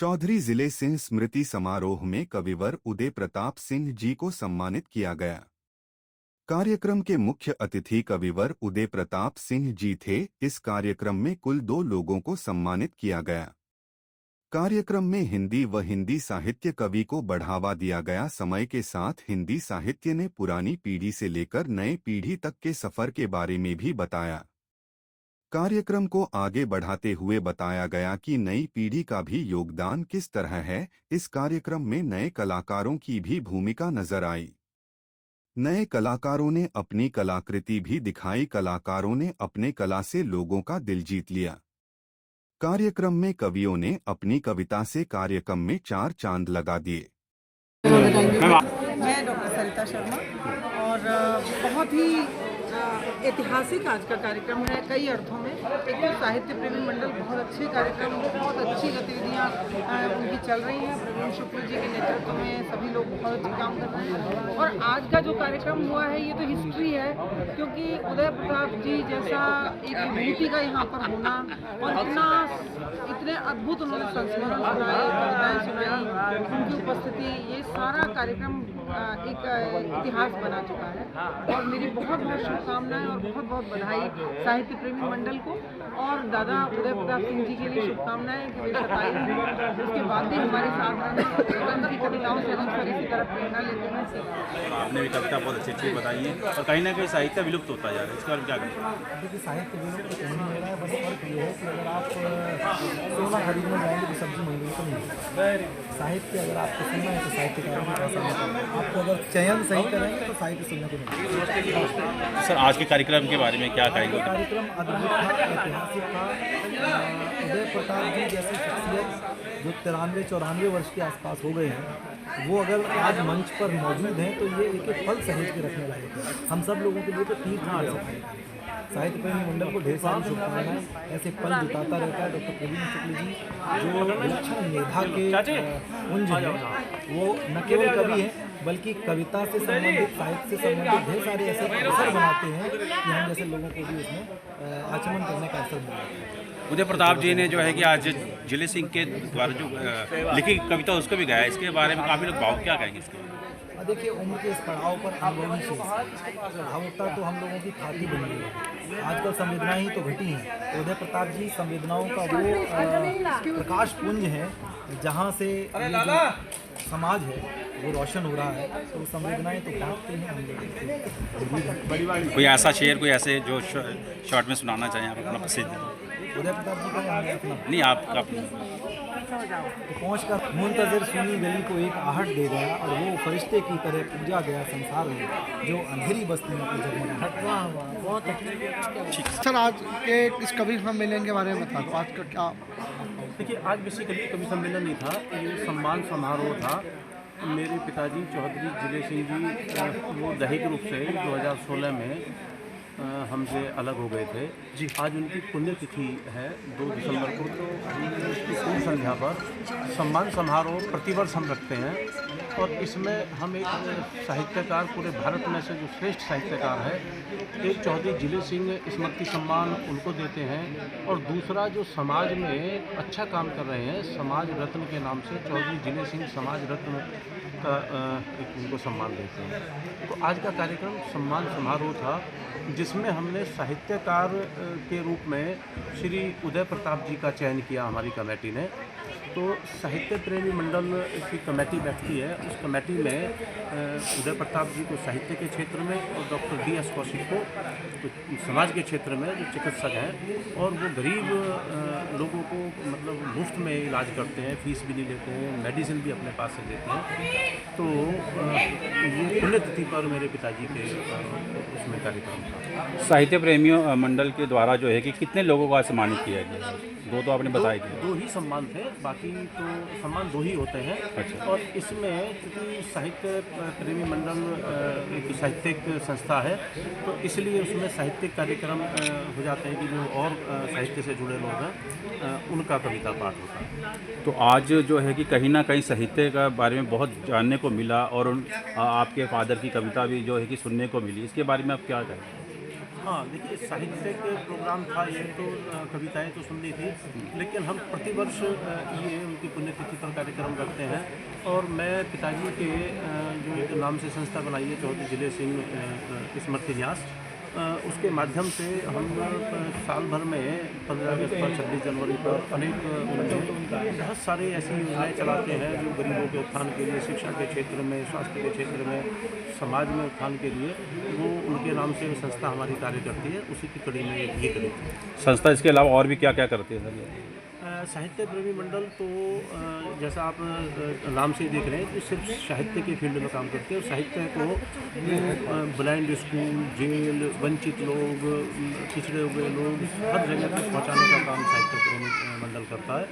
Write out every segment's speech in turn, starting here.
चौधरी जिले सिंह स्मृति समारोह में कविवर उदय प्रताप सिंह जी को सम्मानित किया गया। कार्यक्रम के मुख्य अतिथि कविवर उदय प्रताप सिंह जी थे। इस कार्यक्रम में कुल 2 लोगों को सम्मानित किया गया। कार्यक्रम में हिंदी व हिंदी साहित्य कवि को बढ़ावा दिया गया। समय के साथ हिंदी साहित्य ने पुरानी पीढ़ी से लेकर नए पीढ़ी तक के सफर के बारे में भी बताया। कार्यक्रम को आगे बढ़ाते हुए बताया गया कि नई पीढ़ी का भी योगदान किस तरह है। इस कार्यक्रम में नए कलाकारों की भी भूमिका नजर आई। नए कलाकारों ने अपनी कलाकृति भी दिखाई। कलाकारों ने अपने कला से लोगों का दिल जीत लिया। कार्यक्रम में कवियों ने अपनी कविता से कार्यक्रम में 4 चांद लगा दिए। मैं डॉक्टर सरिता शर्मा और बहुत ही ऐतिहासिक आज का कार्यक्रम है कई अर्थों में। एक तो साहित्य प्रेमी मंडल बहुत अच्छे कार्यक्रम, बहुत अच्छी गतिविधियाँ उनकी चल रही हैं। प्रवीण शुक्ल जी के नेतृत्व में सभी लोग बहुत अच्छे काम कर रहे हैं। और आज का जो कार्यक्रम हुआ है ये तो हिस्ट्री है, क्योंकि उदय प्रताप जी जैसा एक विभूति का यहाँ पर होना और इतने अद्भुत उन्होंने संस्मरण सुनाए, कविताएँ सुनाई, उनकी उपस्थिति, ये सारा कार्यक्रम एक इतिहास बना चुका है। और मेरी बहुत बहुत शुभकामनाएं और बहुत बहुत बधाई साहित्य प्रेमी मंडल को और दादा उदय प्रताप सिंह जी के लिए शुभकामनाएं कि वे 27 उसके बाद भी हमारे साथ रहें। उनकी कविताओं से हम सभी की तरफ प्रेरणा लेते हैं। आपने भी कविता बहुत अच्छी बताई है और कहीं ना कहीं साहित्य विलुप्त होता जा रहा है, इसके बारे में क्या कहें? देखिए, साहित्य विलुप्त तो नहीं हो रहा है, बस फर्क ये है कि अगर आप सोना खरीदने जाएंगे तो सब्जी मंडी तो नहीं। साहित्य अगर आपको सुनना है तो साहित्यकारों को पैसा नहीं, आपको अगर चयन सही करेंगे तो साहित्य सुनने को मिलेगा। सर, आज के कार्यक्रम के बारे में क्या कहेंगे? कार्यक्रम अद्भुत था, ऐतिहासिक था। उदय प्रताप जी जैसी शख्सियत जो 93-94 वर्ष के आसपास हो गए हैं, वो अगर आज मंच पर मौजूद हैं तो ये एक पल सहेज के रखने लायक है। हम सब लोगों के लिए तो तीर्थ है। साहित्य प्रेमी मंडल को ढेर सारी शुभकामनाएं। ऐसे पल जुटाता रहता है डॉक्टर प्रवीण शुक्ल जी, जो विलक्षण मेधा के पुंज हैं। वो न केवल कवि हैं बल्कि कविता से संबंधित, साहित्य से संबंधित ढेर सारे ऐसे अवसर बनाते हैं कि हम जैसे लोगों को भी उसमें आचमन करने का अवसर मिलता है। उदय प्रताप जी ने जो है कि आज जिले सिंह के द्वारा जो लिखी कविता उसको भी गाया, इसके बारे में काफ़ी लोग भाव क्या कहेंगे इसके? देखिए, उम्र के इस पड़ाव पर अनुभवी शेष भावुकता तो हम लोगों की खाती बन गई है। आजकल संवेदनाएं ही तो घटी हैं। उदय प्रताप जी संवेदनाओं का वो प्रकाश पुंज है जहाँ से ये जो समाज है वो रोशन हो रहा है। तो संवेदनाएं तो बांटते हैं हम लोग। कोई ऐसा शेर, कोई ऐसे जो शॉर्ट में सुनाना चाहें आप अपना प्रसिद्ध? उदय प्रताप जी का अपना नहीं, आपका तो पहुँच कर मुंतजर सुनी गली को एक आहट दे गया और वो फरिश्ते की तरह पूजा गया संसार में जो अंधेरी बस्ती में जगमगाहट। वाह वाह, बहुत अच्छा। सर, आज के इस कवि सम्मेलन के बारे में बता दो, आज का क्या? देखिए, आज बेसिकली कवि सम्मेलन नहीं था, ये सम्मान समारोह था। मेरे पिताजी चौधरी जिले सिंह जी वो दैहिक रूप से 2016 में हमसे अलग हो गए थे जी। आज उनकी पुण्यतिथि है 2 दिसंबर को, तो उसकी पूर्व संध्या पर सम्मान समारोह प्रतिवर्ष हम रखते हैं। और इसमें हम एक साहित्यकार, पूरे भारत में से जो श्रेष्ठ साहित्यकार है, एक चौधरी जिले सिंह स्मृति सम्मान उनको देते हैं और दूसरा जो समाज में अच्छा काम कर रहे हैं, समाज रत्न के नाम से चौधरी जिले सिंह समाज रत्न का एक उनको सम्मान देते हैं। तो आज का कार्यक्रम सम्मान समारोह था जिसमें हमने साहित्यकार के रूप में श्री उदय प्रताप जी का चयन किया हमारी कमेटी ने। तो साहित्य प्रेमी मंडल की कमेटी बैठती है, उस कमेटी में उदय प्रताप जी को साहित्य के क्षेत्र में और डॉक्टर DS कौशिक को तो समाज के क्षेत्र में जो चिकित्सक हैं और वो गरीब लोगों को मतलब मुफ्त में इलाज करते हैं, फीस भी नहीं लेते हैं, मेडिसिन भी अपने पास से देते हैं। तो ये पुण्यतिथि पर मेरे पिताजी के उसमें कार्यक्रम था। साहित्य प्रेमियों मंडल के द्वारा जो है कि कितने लोगों को सम्मानित किया गया? 2 तो आपने बताया कि 2 ही सम्मान थे, बाकी तो सम्मान 2 ही होते हैं। अच्छा। और इसमें क्योंकि साहित्य प्रेमी मंडल एक साहित्यिक संस्था है, तो इसलिए उसमें साहित्यिक कार्यक्रम हो जाते हैं कि जो और साहित्य से जुड़े लोग हैं उनका कविता पाठ होता है। तो आज जो है कि कहीं ना कहीं साहित्य का बारे में बहुत जानने को मिला और आपके फादर की कविता भी जो है कि सुनने को मिली, इसके बारे में आप क्या कहें? हाँ, देखिए साहित्यिक प्रोग्राम था ये, तो कविताएं तो सुननी थी, लेकिन हम प्रतिवर्ष ये उनकी पुण्यतिथि पर कार्यक्रम रखते हैं। और मैं पिताजी के जो एक नाम से संस्था बनाई है चौधरी जिले सिंह स्मृति न्यास, उसके माध्यम से हम साल भर में 15 अगस्त पर 26 जनवरी पर अनेक बहुत सारे ऐसी योजनाएं चलाते हैं जो गरीबों के उत्थान के लिए, शिक्षा के क्षेत्र में, स्वास्थ्य के क्षेत्र में, समाज में उत्थान के लिए, वो उनके नाम से संस्था हमारी कार्य करती है। उसी की कड़ी में ये कड़ी थी। संस्था इसके अलावा और भी क्या क्या करती है सर? साहित्य प्रेमी मंडल तो जैसा आप नाम से ही देख रहे हैं कि सिर्फ साहित्य के फील्ड में काम करते हैं। और साहित्य को ब्लाइंड स्कूल, जेल, वंचित लोग, पिछड़े हुए लोग, हर जगह तक पहुंचाने का काम साहित्य प्रेमी मंडल करता है।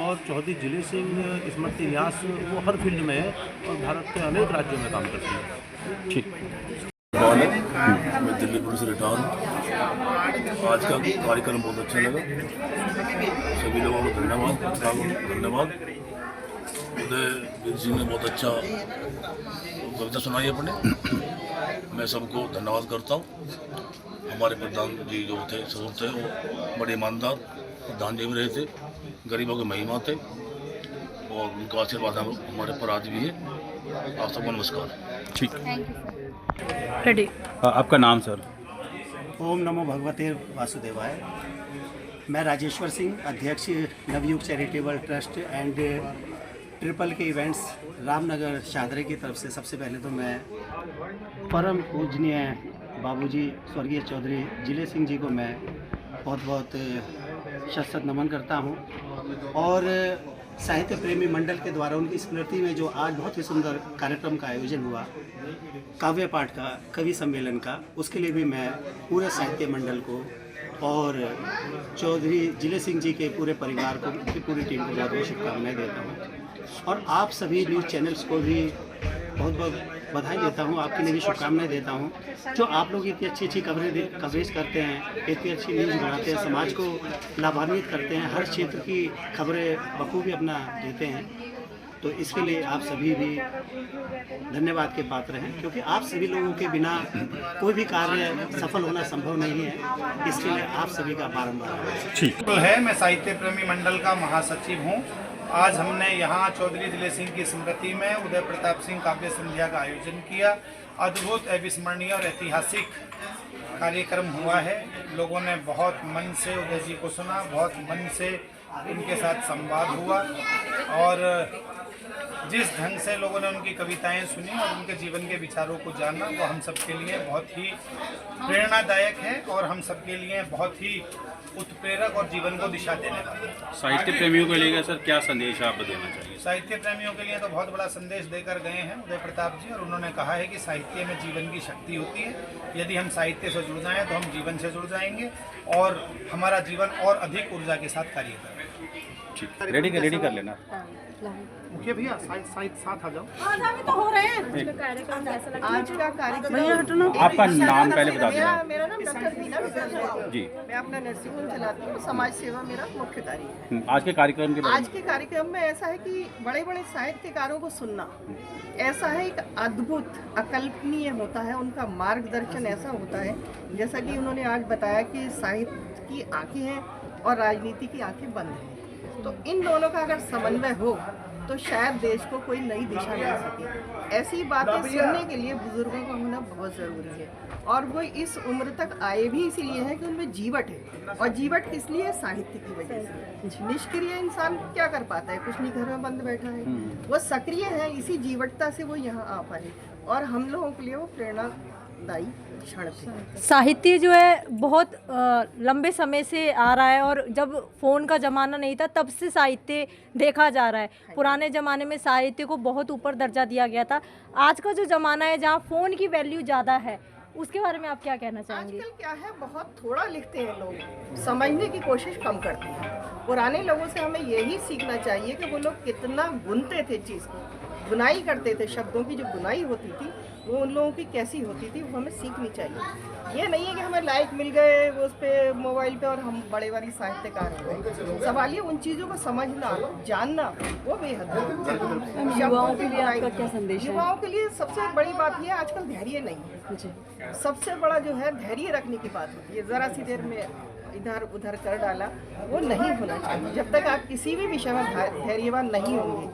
और चौधरी जिले सिंह स्मृति न्यास वो हर फील्ड में है और भारत के अनेक राज्यों में काम करती है। ठीक। मैं दिल्ली पुलिस रिटर्न। आज का कार्यक्रम बहुत अच्छा लगा, सभी लोगों को धन्यवाद। उदय सिंह ने बहुत अच्छा कविता सुनाई अपने, मैं सबको धन्यवाद करता हूँ। हमारे प्रधान जी जो थे स्वरूप थे वो बड़े ईमानदार प्रधान जी भी रहे थे, गरीबों के महिमा थे और उनका आशीर्वाद हमारे पर आज भी है। आप सबको नमस्कार। ठीक। रेडी। आपका नाम सर? ओम नमो भगवते वासुदेवाय। मैं राजेश्वर सिंह, अध्यक्ष Navyug charitable trust and triple के इवेंट्स रामनगर शादरे की तरफ से सबसे पहले तो मैं परम पूजनीय बाबूजी स्वर्गीय चौधरी जिले सिंह जी को मैं बहुत बहुत शत नमन करता हूं। और साहित्य प्रेमी मंडल के द्वारा उनकी स्मृति में जो आज बहुत ही सुंदर कार्यक्रम का आयोजन हुआ, काव्य पाठ का, कवि सम्मेलन का, उसके लिए भी मैं पूरे साहित्य मंडल को और चौधरी जिले सिंह जी के पूरे परिवार को, उनकी पूरी टीम को बहुत बहुत शुभकामनाएं देता हूँ। और आप सभी न्यूज़ चैनल्स को भी बहुत बहुत बधाई देता हूँ, आपके लिए भी शुभकामनाएं देता हूँ, जो आप लोग इतनी अच्छी कवरेज करते हैं, इतनी अच्छी न्यूज़ बनाते हैं, समाज को लाभान्वित करते हैं, हर क्षेत्र की खबरें बखूबी अपना देते हैं। तो इसके लिए आप सभी भी धन्यवाद के पात्र हैं, क्योंकि आप सभी लोगों के बिना कोई भी कार्य सफल होना संभव नहीं है। इसके लिए आप सभी का बारंबार ठीक है। मैं साहित्य प्रेमी मंडल का महासचिव हूँ। आज हमने यहाँ चौधरी जिले सिंह की स्मृति में उदय प्रताप सिंह काव्य संध्या का आयोजन किया। अद्भुत, अविस्मरणीय और ऐतिहासिक कार्यक्रम हुआ है। लोगों ने बहुत मन से उदय जी को सुना, बहुत मन से उनके साथ संवाद हुआ और जिस ढंग से लोगों ने उनकी कविताएं सुनी और उनके जीवन के विचारों को जाना, वो हम सबके लिए बहुत ही प्रेरणादायक है और हम सबके लिए बहुत ही उत्प्रेरक और जीवन को दिशा देने वाला। साहित्य प्रेमियों को लेकर सर क्या संदेश आप देना चाहिए? साहित्य प्रेमियों के लिए तो बहुत बड़ा संदेश देकर गए हैं उदय प्रताप जी, और उन्होंने कहा है कि साहित्य में जीवन की शक्ति होती है। यदि हम साहित्य से जुड़ जाएं तो हम जीवन से जुड़ जाएंगे और हमारा जीवन और अधिक ऊर्जा के साथ कार्य करेगा। ठीक, रेडी कर लेना। मुखिया भैया साथ आ जाओ। तो हो रहे हैं आज का कार्यक्रम आपका नाम पहले बता देना। मेरा नाम डॉक्टर बीना जी। मैं अपना नर्सिंग होम चलाती हूँ। समाज सेवा मेरा मुख्य कार्य है। आज के कार्यक्रम के बारे आज के कार्यक्रम में ऐसा है कि बड़े बड़े साहित्यकारों को सुनना ऐसा है, एक अद्भुत, अकल्पनीय होता है। उनका मार्गदर्शन ऐसा होता है, जैसा कि उन्होंने आज बताया कि साहित्य की आंखें हैं और राजनीति की आंखें बंद हैं। तो इन दोनों का अगर समन्वय हो तो शायद देश को कोई नई दिशा मिल सके। ऐसी बातें सुनने के लिए बुजुर्गों का होना बहुत ज़रूरी है और वो इस उम्र तक आए भी इसीलिए हैं कि उनमें जीवट है। और जीवट किस लिए? साहित्य की वजह से। निष्क्रिय इंसान क्या कर पाता है? कुछ नहीं, घर में बंद बैठा है। वो सक्रिय है, इसी जीवटता से वो यहाँ आ पाए और हम लोगों के लिए वो प्रेरणादायी क्षण थे। साहित्य जो है बहुत लंबे समय से आ रहा है और जब फ़ोन का ज़माना नहीं था तब से साहित्य देखा जा रहा है। पुराने ज़माने में साहित्य को बहुत ऊपर दर्जा दिया गया था। आज का जो ज़माना है जहाँ फ़ोन की वैल्यू ज़्यादा है, उसके बारे में आप क्या कहना चाहेंगे? आजकल क्या है, बहुत थोड़ा लिखते हैं लोग, समझने की कोशिश कम करते हैं। पुराने लोगों से हमें यही सीखना चाहिए कि वो लोग कितना बुनते थे, चीज़ को बुनाई करते थे। शब्दों की जो बुनाई होती थी वो उन लोगों की कैसी होती थी, वो हमें सीखनी चाहिए। ये नहीं है कि हमें लाइक मिल गए उस पे मोबाइल पे और हम बड़े बड़ी साहित्यकार हो गए। सवाल ये उन चीज़ों को समझना, जानना, वो बेहद जरूरी है। युवाओं के लिए आपका क्या संदेश है? युवाओं के लिए सबसे बड़ी बात ये है, आजकल धैर्य नहीं है। सबसे बड़ा जो है धैर्य रखने की बात होती है। ज़रा सी देर में इधर उधर कर डाला, वो नहीं होना चाहिए। जब तक आप किसी भी विषय में धैर्यवान नहीं होंगे,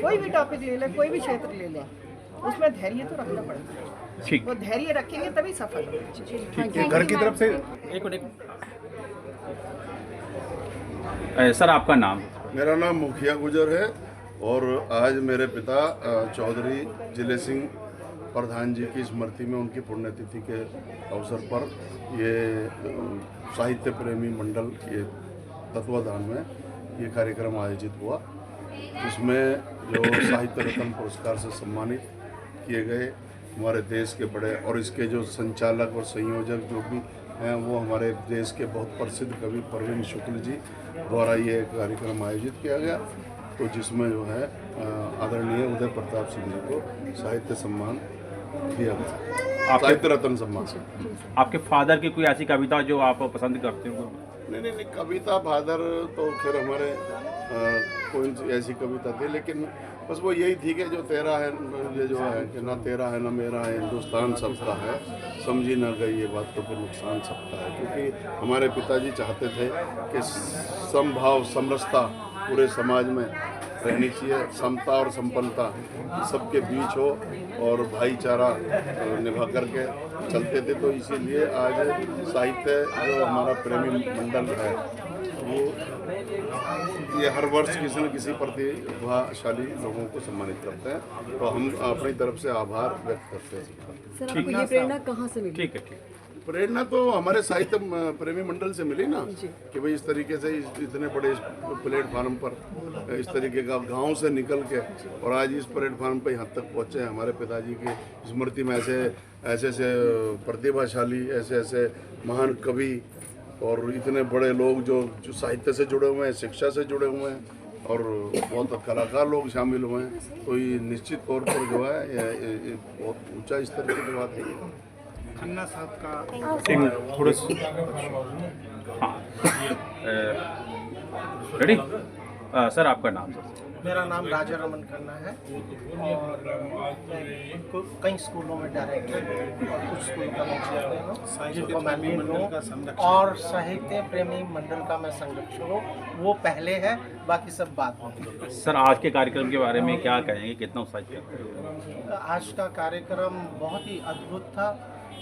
कोई भी टॉपिक ले लें, कोई भी क्षेत्र ले लें, उसमें धैर्य तो रखना पड़ता है। ठीक। वो धैर्य रखेंगे तभी सफल होंगे। घर की तरफ से एक सर, आपका नाम? मेरा नाम मुखिया गुजर है और आज मेरे पिता चौधरी जिले सिंह प्रधान जी की स्मृति में उनकी पुण्यतिथि के अवसर पर ये साहित्य प्रेमी मंडल के तत्वाधान में ये कार्यक्रम आयोजित हुआ। इसमें जो साहित्य रत्न पुरस्कार से सम्मानित किए गए हमारे देश के बड़े, और इसके जो संचालक और संयोजक जो भी हैं वो हमारे देश के बहुत प्रसिद्ध कवि प्रवीण शुक्ल जी द्वारा ये कार्यक्रम आयोजित किया गया। तो जिसमें जो है आदरणीय उदय प्रताप सिंह जी को साहित्य सम्मान दिया गया, साहित्य रत्न सम्मान। आपके फादर की कोई ऐसी कविता जो आप पसंद करते हो? नहीं, कविता फादर तो खैर हमारे कोई ऐसी कविता थी, लेकिन बस वो यही थी कि जो तेरा है, ये जो है कि ना तेरा है ना मेरा है, हिंदुस्तान सबका है, समझी ना गई ये बात तो फिर नुकसान सबका है। क्योंकि हमारे पिताजी चाहते थे कि समभाव समरसता पूरे समाज में रहनी चाहिए, समता और संपन्नता सबके बीच हो और भाईचारा निभा करके चलते थे। तो इसीलिए आज साहित्य जो हमारा प्रेमी मंडल है वो ये हर वर्ष किसी न किसी प्रतिभाशाली लोगों को सम्मानित करते हैं। तो हम अपनी तरफ से आभार व्यक्त करते हैं। सर, आपको ये प्रेरणा कहाँ से मिली? ठीक है। प्रेरणा तो हमारे साहित्य प्रेमी मंडल से मिली ना, कि भाई इस तरीके से इतने बड़े प्लेटफार्म पर इस तरीके का गांव से निकल के और आज इस प्लेटफार्म पर यहाँ तक पहुँचे हैं। हमारे पिताजी की स्मृति में ऐसे प्रतिभाशाली, ऐसे महान कवि और इतने बड़े लोग जो साहित्य से जुड़े हुए हैं, शिक्षा से जुड़े हुए हैं और बहुत कलाकार लोग शामिल हुए हैं। तो ये निश्चित तौर पर जो है ये बहुत ऊंचा स्तर की बात है। खन्ना साहब का थोड़े रेडी? सर, आपका नाम? मेरा नाम राजा रमन खन्ना है और कई स्कूलों में डायरेक्टर और कुछ स्कूल का मैं चेयरमैन हूँ, जिनको मैं लीड हूँ, और साहित्य प्रेमी मंडल का मैं संरक्षक हूँ। वो पहले है, बाकी सब बात में। सर, आज के कार्यक्रम के बारे में क्या कहेंगे? कितना उत्साहित? आज का कार्यक्रम बहुत ही अद्भुत था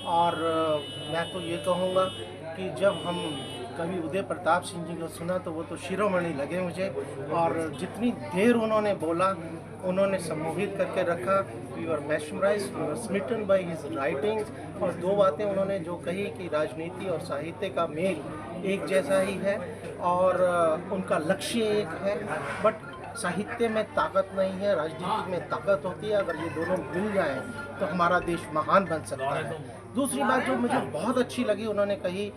और मैं तो ये कहूँगा कि जब हम कवि उदय प्रताप सिंह जी को सुना तो वो तो शिरोमणि लगे मुझे। और जितनी देर उन्होंने बोला, उन्होंने सम्मोहित करके रखा। We were mesmerised, we were smitten by his writings. और दो बातें उन्होंने जो कही कि राजनीति और साहित्य का मेल एक जैसा ही है और उनका लक्ष्य एक है, बट साहित्य में ताकत नहीं है, राजनीति में ताकत होती है। अगर ये दोनों मिल जाएं तो हमारा देश महान बन सकता है। दूसरी बात जो मुझे बहुत अच्छी लगी, उन्होंने कही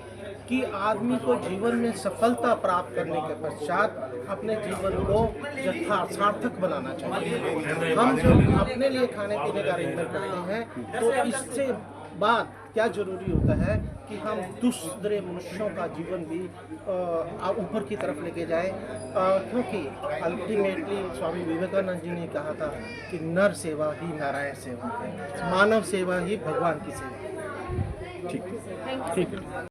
कि आदमी को जीवन में सफलता प्राप्त करने के पश्चात अपने जीवन को सार्थक बनाना चाहिए। हम जब अपने लिए खाने पीने का अरेंजमेंट करते हैं तो इससे बाद क्या जरूरी होता है कि हम दूसरे मनुष्यों का जीवन भी ऊपर की तरफ लेके जाएं, क्योंकि अल्टीमेटली स्वामी विवेकानंद जी ने कहा था कि नर सेवा ही नारायण सेवा है, मानव सेवा ही भगवान की सेवा है। ठीक है।